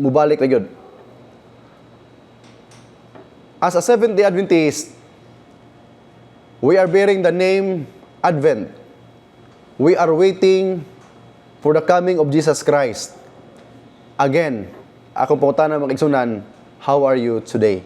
mubalik na gyud. As a Seventh-day Adventist, we are bearing the name Advent. We are waiting for the coming of Jesus Christ. Again, akong pangutana mga igsunan, how are you today?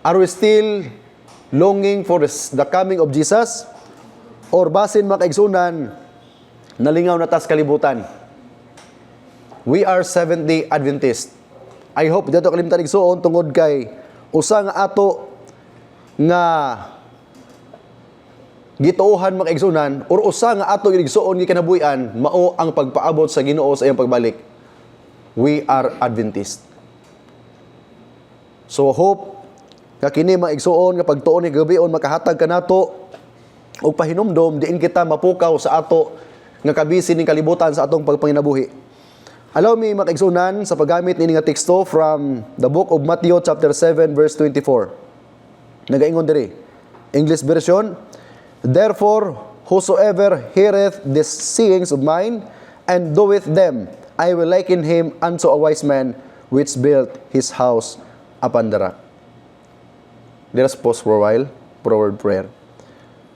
Are we still longing for the coming of Jesus? Or basin mga igsunan, nalingaw na tas kalibutan? We are Seventh-day Adventist. I hope dito kalimtan igsuon tungod kay usa nga ato nga gituohan mga igsunan or usa nga ato igsuon gi kinabuhi-an mao ang pagpaabot sa Ginoo sa iyang pagbalik. We are Adventist. So hope nga kini mga igsuon nga pagtuon ni gabion makahatag kanato og pahinumdom diin kita mapukaw sa ato nga kabisin ning kalibutan sa atong pagpanginabuhi. Allow me mag-igsunan sa paggamit ni nga teksto from the book of Matthew chapter 7 verse 24. Nagaingon diri. English version, therefore whosoever heareth these sayings of mine and doeth them, I will liken him unto a wise man which built his house upon the rock. Let us pause for a while for a word prayer.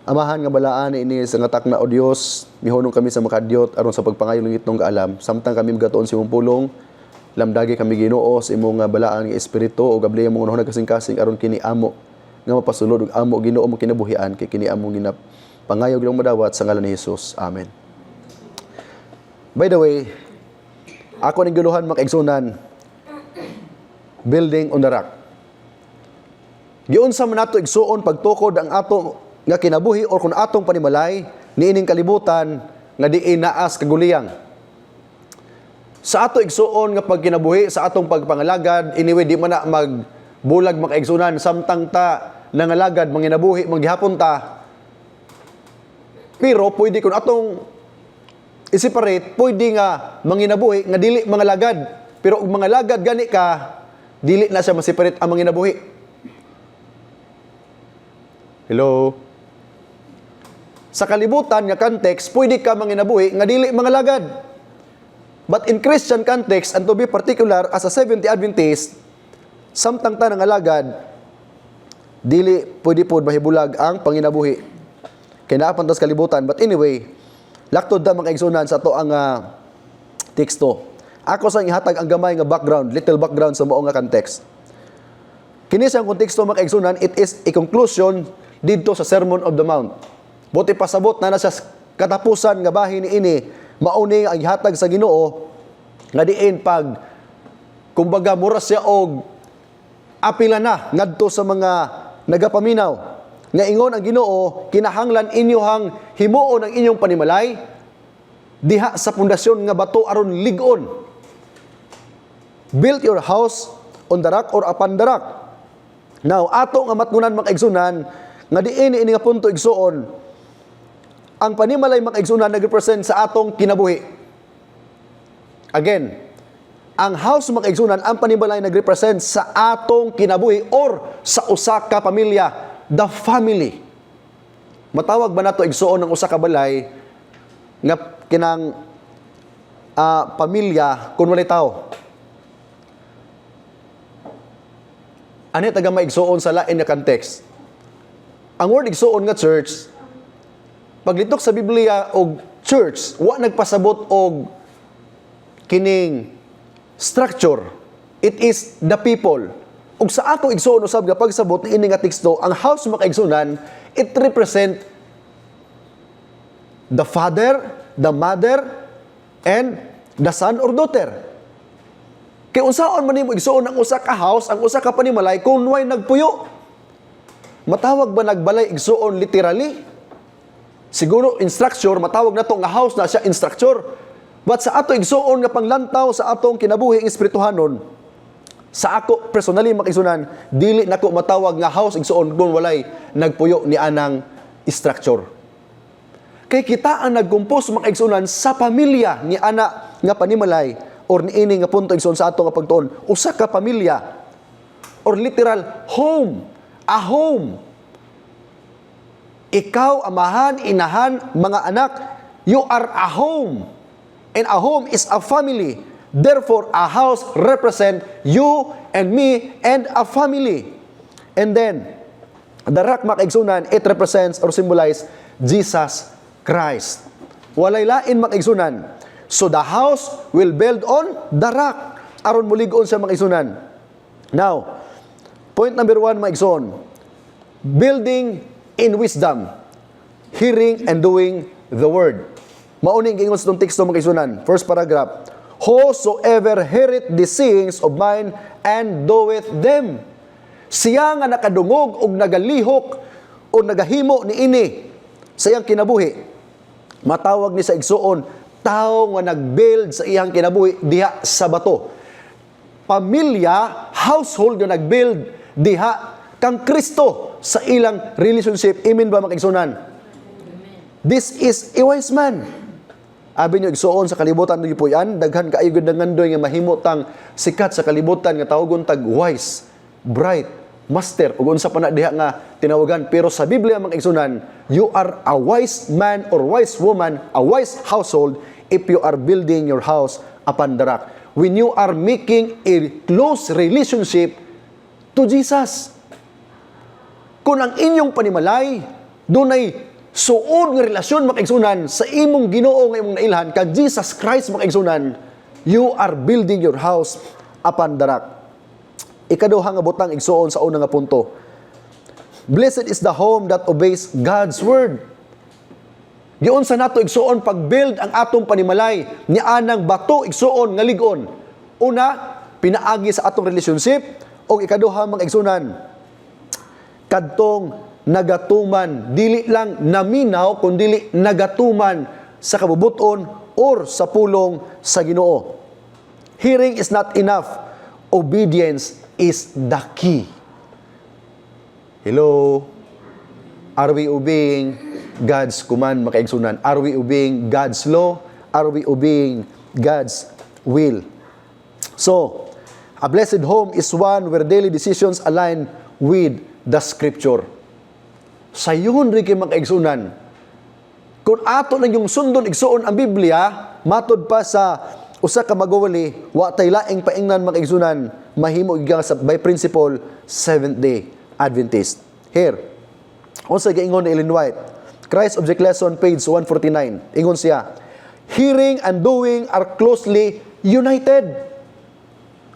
Amahan nga balaan ini sa ngatak na o Dios, mihunong kami sa makadyot aron sa pagpangayon ng itong kaalam. Samtang kami magatuon sa imong pulong, lamdagi kami Ginoo sa imong nga balaan nga espiritu o gabliya mong unahon kasing-kasing aron kini amo nga mapasulod ug amo Ginoo mo kinabuhian kay kini amo ginap pangayog lang madawat sa ngalan ni Hesus. Amen. By the way, ako ning guluhan makaigsunan, building on the rock. Giunsa man nato igsuon pagtukod ang ato nga kinabuhi or kung atong panimalay niining kalibutan nga diin naas kaguliyang. Sa ato igsuon nga pagkinabuhi sa atong pagpangalagad anyway di man na magbulag makaigsunan samtang ta nangalagad manginabuhi manggihapon ta. Pero pwede kun atong i-separate pwede nga manginabuhi nga dili mga lagad. Pero ug mga lagad gani ka dili na siya ma-separate ang manginabuhi. Hello. Sa kalibutan nga context, pwede ka manginabuhi nga dili mga lagad. But in Christian context, and to be particular, as a Seventh-day Adventist, samtang ta nangalagad, dili pwede po mahibulag ang panginabuhi. Kaya naapan tas kalibutan. But anyway, laktod ta mga igsunan sa to ang teksto. Ako sa ihatag ang gamay nga background, little background sa mao nga context. Kini siyang konteksto mga igsunan, it is a conclusion didto sa Sermon of the Mount. Buti pasabot na sa katapusan nga bahin ni ini mauni ang ihatag sa Ginoo nga diin pag kumbaga mura siya og apila na ngadto sa mga nagapaminaw nga ingon ang Ginoo kinahanglan inyohang himuon ang inyong panimalay diha sa pundasyon nga bato aron lig-on. Build your house on the rock or upon the rock. Now ato nga matgunan makaigsunan nga diin ini nga punto igsuon ang panimalay makaigsunan nag-represent sa atong kinabuhi. Again, ang house makaigsunan, ang panimalay nag-represent sa atong kinabuhi or sa usa ka pamilya, the family. Matawag ba nato igsuon ng usa ka balay nga kinang pamilya kun walay tao? Ani taga maigsuon sa lain nga context. Ang word igsuon nga church, paglitok sa Biblia og church, wa nagpasabot og kining structure. It is the people. Ug sa ako igsuon usab nga pagsabot ni ini nga teksto, ang house makaigsunan, it represent the father, the mother, and the son or daughter. Kay unsaon man nimo igsuon ang usa ka house, ang usa ka panimalay kung way nagpuyo? Matawag ba nagbalay igsuon literally? Siguro in structure, matawag na to nga house na siya in structure. But sa ato igsuon nga panglantaw sa atong kinabuhi espirituhanon, sa ako personally makisunan, dili nako matawag nga house igsuon kung walay nagpuyo ni anang structure. Kay kita ang nagkumpos makaigsunan sa pamilya ni ana nga panimalay or ni ini nga punto igsuon sa ato nga pagtuon, usa ka pamilya or literal home, a home. Ikaw, amahan, inahan, mga anak, you are a home. And a home is a family. Therefore, a house represent you and me and a family. And then, the rock, mga kaigsunan, it represents or symbolize Jesus Christ. Walay lain, mga kaigsunan. So, the house will build on the rock. Aron mulig-on sa mga kaigsunan. Now, point number 1, mga kaigsunan. Building in wisdom. Hearing and doing the word. Mauning gingon sa itong teksto, mga kaigsunan. First paragraph. Whosoever heareth the sayings of mine and doeth them. Siya nga nakadungog o nagalihok o nagahimo ni ini sa iyang kinabuhi. Matawag ni sa igsuon, tao nga nagbuild sa iyang kinabuhi diha sa bato. Pamilya, household nga nagbuild diha kang Kristo sa ilang relationship. Amen ba, mga kaigsunan? This is a wise man. Abi nyo igsuon sa kalibutan nyo po yan, daghan kaayo gud nangandoy nga mahimutang sikat sa kalibutan nga tawgon tag wise, bright, master, ug unsa pa na diha nga tinawagan. Pero sa Biblia, mga kaigsunan, you are a wise man or wise woman, a wise household if you are building your house upon the rock. When you are making a close relationship to Jesus. Kung ang inyong panimalay, dunay suod nga relasyon, mga kaigsunan, sa imong Ginoo nga imong nailhan, kag Jesus Christ, mga kaigsunan, you are building your house upon the rock. Ikaduha nga butang igsuon sa una nga punto. Blessed is the home that obeys God's word. Giun sa nato igsuon pag-build ang atong panimalay ni anang bato igsuon nga lig-on. Una, pinaagi sa atong relationship, o ikaduha, mga igsunan, kadtong nagatuman, dili lang naminaw kundi nagatuman sa kabubuton or sa pulong sa Ginoo. Hearing is not enough. Obedience is the key. Hello? Are we obeying God's command, mga kaigsunan? Are we obeying God's law? Are we obeying God's will? So, a blessed home is one where daily decisions align with the Scripture. Sayon rin kayo, mga kaigsunan. Kung ato lang yung sundon igsuon ang Biblia, matod pa sa usa ka magawali, wa tay laing paingnan, mga kaigsunan, mahimo gigang sa by principle Seventh-day Adventist. Here, unsa giingon ni Ellen White, Christ Object Lesson, page 149. Ingon siya, hearing and doing are closely united.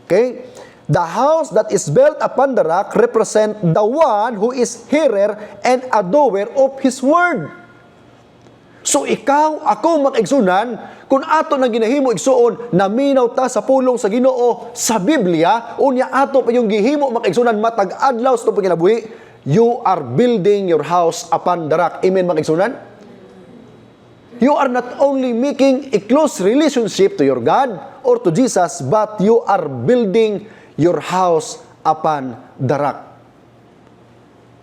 Okay? The house that is built upon the rock represent the one who is hearer and a doer of His word. So ikaw, ako, mga kaigsunan, kung ato nang ginahimo igsuon, naminaw ta sa pulong sa Ginoo sa Biblia, unya ato pa yung gihimo, mga kaigsunan, matag adlaw sa itong panginabuhi, you are building your house upon the rock. Amen, mga kaigsunan? You are not only making a close relationship to your God or to Jesus, but you are building your house upon the rock.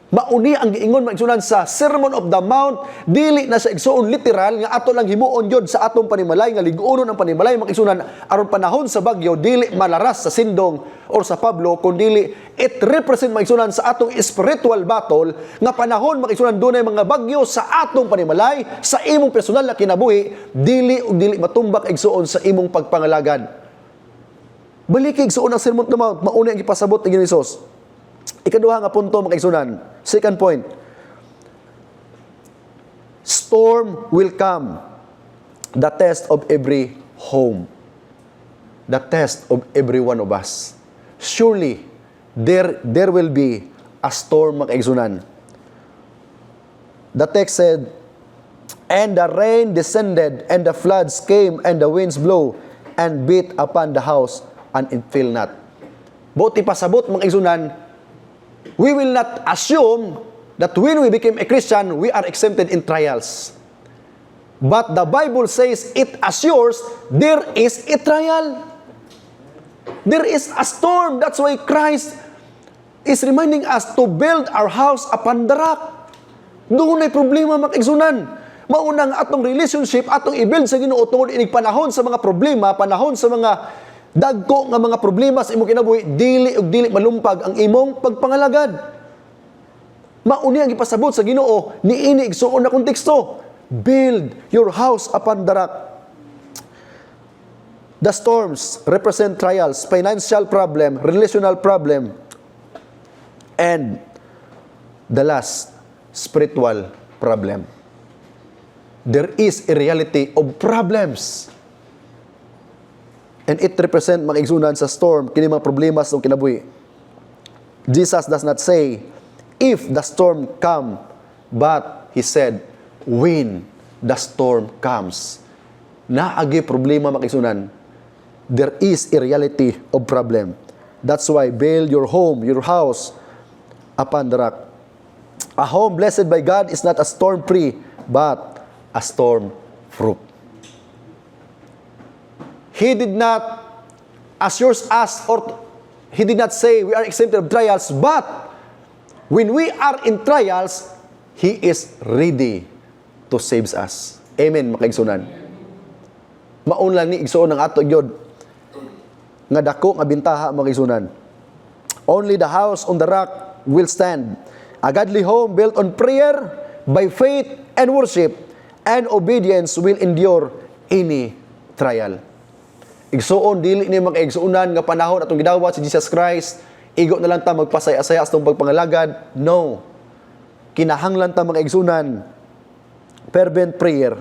Mauni ang giingon, mga igsunan, sa Sermon of the Mount, dili na sa igsuon literal nga ato lang himuon yod sa atong panimalay, nga liguonon ang panimalay, mga igsunan, aron panahon sa bagyo, dili malaras sa sindong or sa Pablo, kundi it represent, mga igsunan, sa atong spiritual battle, nga panahon, mga igsunan, dunay mga bagyo sa atong panimalay, sa imong personal na kinabuhi, dili ug dili matumbak igsuon sa imong pagpangalagad. Balikig sa unang Sermon of the Mount, mauni ang ipasabot ni Jesus. Ikaduha nga punto, mga kaigsunan. Second point. Storm will come. The test of every home. The test of every one of us. Surely, there will be a storm, mga kaigsunan. The text said, and the rain descended, and the floods came, and the winds blow, and beat upon the house, and it fell not. Buti pasabot, mga kaigsunan, we will not assume that when we became a Christian, we are exempted in trials. But the Bible says it assures there is a trial. There is a storm. That's why Christ is reminding us to build our house upon the rock. Doon ay problema, mga kaigsunan. Maunang atong relationship, atong i-build sa Ginoo tungod inig panahon sa mga problema, panahon sa mga dagko nga mga problema sa imong kinabuhi, dili ug dili malumpag ang imong pagpangalagad. Mauni ang ipasabot sa Ginoo niini igsuon na konteksto. Build your house upon the rock. The storms represent trials, financial problem, relational problem, and the last, spiritual problem. There is a reality of problems. And it represent mga igsunan sa storm, kini mga problema sa kinabuhi. Jesus does not say, if the storm come, but He said, when the storm comes. Naagi problema mga igsunan. There is a reality of problem. That's why build your home, your house upon the rock. A home blessed by God is not a storm-free, but a storm-proof. He did not assure us, or He did not say we are exempted of trials, but when we are in trials, He is ready to save us. Amen, mga igsunan. Maun lang ni igsuon ng ato gyud nga dako nga bintaha, mga igsunan. Only the house on the rock will stand. A godly home built on prayer, by faith and worship and obedience will endure any trial. Igsuon dili ni mga igsuonan nga panahon atong gidawat si Jesus Christ, igo na lang ta magpasaya-saya sa atong pagpangalagad. No. Kinahanglan ta mga igsuonan fervent prayer.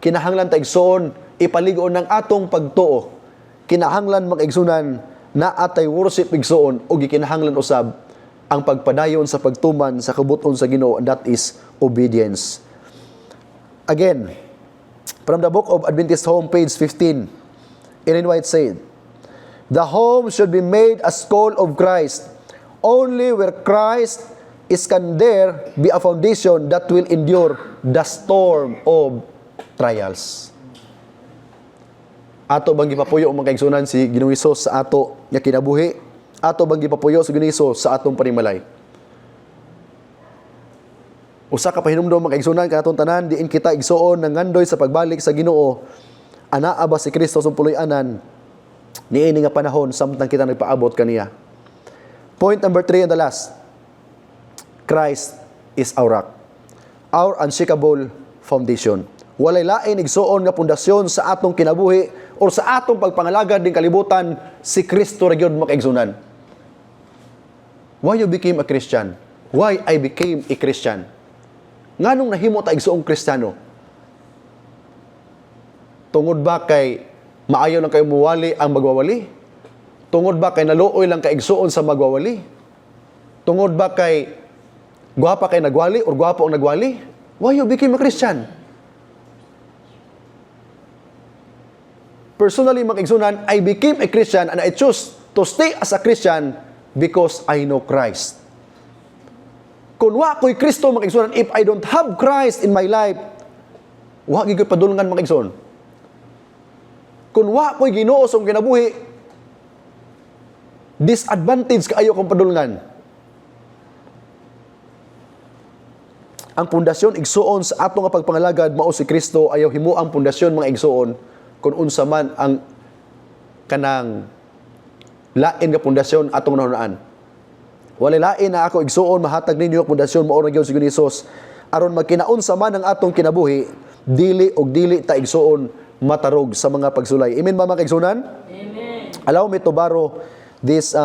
Kinahanglan ta igsuon ipaligon ng atong pagtuo. Kinahanglan mga igsunan na atay worship igsuon o gikinahanglan usab ang pagpadayon sa pagtuman sa kabuton sa Ginoo, and that is obedience. Again, from the book of Adventist Home, page 15, Ellen White said, the home should be made a school of Christ. Only where Christ is can there be a foundation that will endure the storm of trials. Ato bang gipapuyo mga kaigsunan si Ginoong Hesus sa ato nga kinabuhi? Ato bang gipapuyo si Ginoong Hesus sa atong panimalay? Usa ka pahinumdom mga kaigsunan kanatong tanan, diin kita igsuon nang ngandoy sa pagbalik sa Ginoo. Anaa ba si Kristo sa puloy-anan niini nga panahon samtang kita nagpaabot kaniya? Point number 3 and the last. Christ is our rock, our unshakable foundation. Walay lain igsuon nga pundasyon sa atong kinabuhi o sa atong pagpangalagad ning kalibutan, si Kristo ra gyud mga kaigsunan. Why you became a Christian? Why I became a Christian? Nganong nahimo ta igsuong Kristiyano? Tungod ba kay maayo lang kayo muwali ang magwawali? Tungod ba kay naluoy lang ka igsuon sa magwawali? Tungod ba kay gwapa kay nagwali or gwapo ang nagwali? Why you became a Christian? Personally, mga igsunan, I became a Christian and I choose to stay as a Christian because I know Christ. Kung wa ko'y Kristo, mga igsunan, if I don't have Christ in my life, wa gyud padulngan, mga igsuon. Kung wa ko'y Ginoo sa kinabuhi, disadvantage kaayo kung padulngan. Ang pundasyon igsuon sa ato nga pagpangalagad mao si Kristo, ayaw himo ang pundasyon mga igsuon kung unsa man ang kanang lain nga pundasyon atong nahunaan. Walay lain na ako igsuon mahatag ninyo ang pundasyon mao ra gyud si Hesus aron magkinaunsa man ang atong kinabuhi, dili og dili ta igsuon matarog sa mga pagsulay. Amen ba mga kaigsunan? Amen. Allow me to borrow this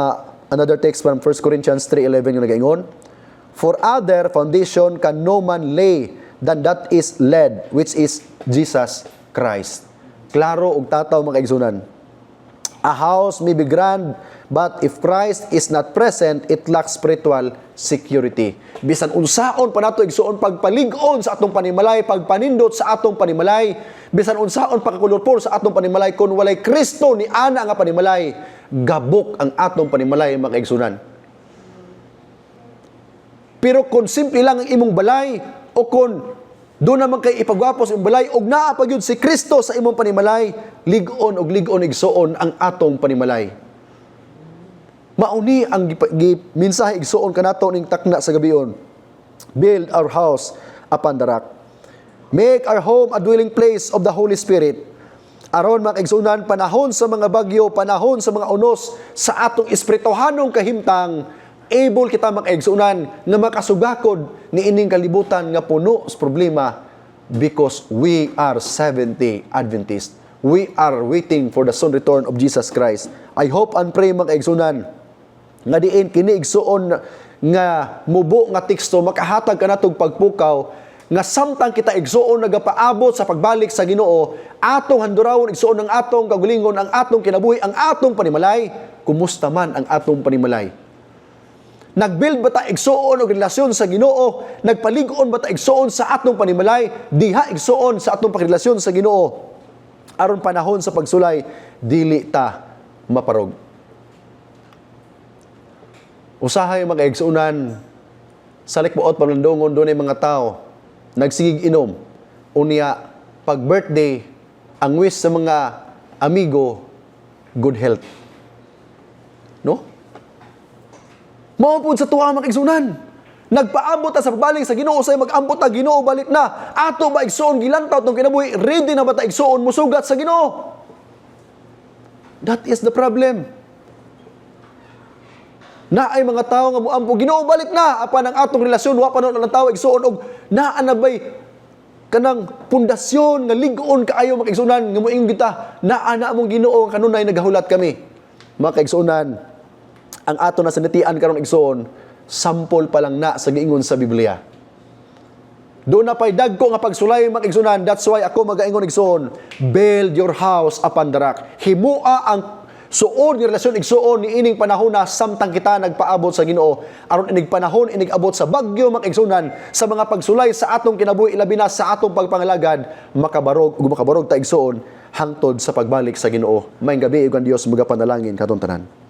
another text from 1 Corinthians 3:11 yung nagaingon. For other foundation can no man lay than that is laid, which is Jesus Christ. Klaro og tataw mga kaigsunan. A house may be grand, but if Christ is not present, it lacks spiritual security. Bisan unsaon pa nato igsuon pagpalig-on sa atong panimalay, pagpanindot sa atong panimalay, bisan unsaon pagkakulorpor sa atong panimalay, kung walay Kristo ni ana nga panimalay, gabok ang atong panimalay mga kaigsunan. Pero kung simple lang ang imong balay, o kung doon naman kay ipagwapo sa imong balay, og naa pa gyud si Kristo sa imong panimalay, lig-on og lig-on igsuon ang atong panimalay. Mauni ang minsahe igsuon kanato ning takna sa gabion. Build our house upon the rock. Make our home a dwelling place of the Holy Spirit. Aron mga kaigsunan, panahon sa mga bagyo, panahon sa mga unos, sa atong espirituhanong kahimtang, able kita makaigsunan nga makasugakod ni ining kalibutan nga puno sa problema because we are Seventh-day Adventist. we are waiting for the soon return of Jesus Christ. I hope and pray mga kaigsunan nga diin kini igsuon nga mubo nga teksto makahatag kanatong pagpukaw nga samtang kita igsuon nagapaabot sa pagbalik sa Ginoo, atong handurawon igsuon ang atong kagulingon, ang atong kinabuhi, ang atong panimalay, kumusta man ang atong panimalay. Nagbuild ba ta igsuon og relasyon sa Ginoo? Nagpalig-on ba ta igsuon sa atong panimalay? Diha igsuon sa atong pagrelasyon sa Ginoo. Aron panahon sa pagsulay, dili ta maparog. Usahay mga igsuunan, sa likbuot panlandongon doon ay mga tao, nagsigig inom. Unya, pag birthday, ang wish sa mga amigo, good health. No? Maupod sa tuwa mga igsuunan. Nagpaabot ta sa pagbalik sa Ginoo, say mag-ambot ta Ginoo balik na. Ato ba igsuon gilantaw tong kinabuhi, ready na ba ta igsuon musugat sa Ginoo? That is the problem. Na ay mga tao nga muampo Ginoo balik na apan ang atong relasyon wa pa nun ang tao igsuon og naa na bay kanang pundasyon nga lig-on kaayo mga igsuunan nga moingon kita naa na among Ginoo kanunay nagahulat kami. Mga kaigsuunan, ang ato na sanitian karon igsuon sample pa lang na sa giingon sa Biblia. Doon na pa'y dagko nga pagsulay mga igsunan. That's why ako magaingon igsuon, build your house upon the rock. Himua ang suod nga relasyon igsuon ni ining panahon na samtang kita nagpaabot sa Ginoo. Aron inig panahon inig abot sa bagyo mga igsunan, sa mga pagsulay sa atong kinabuhi ilabi na sa atong pagpangalagad, makabarog ta igsuon hangtod sa pagbalik sa Ginoo. Maayong gabi ug ang Dios magapanalangin katong tanan.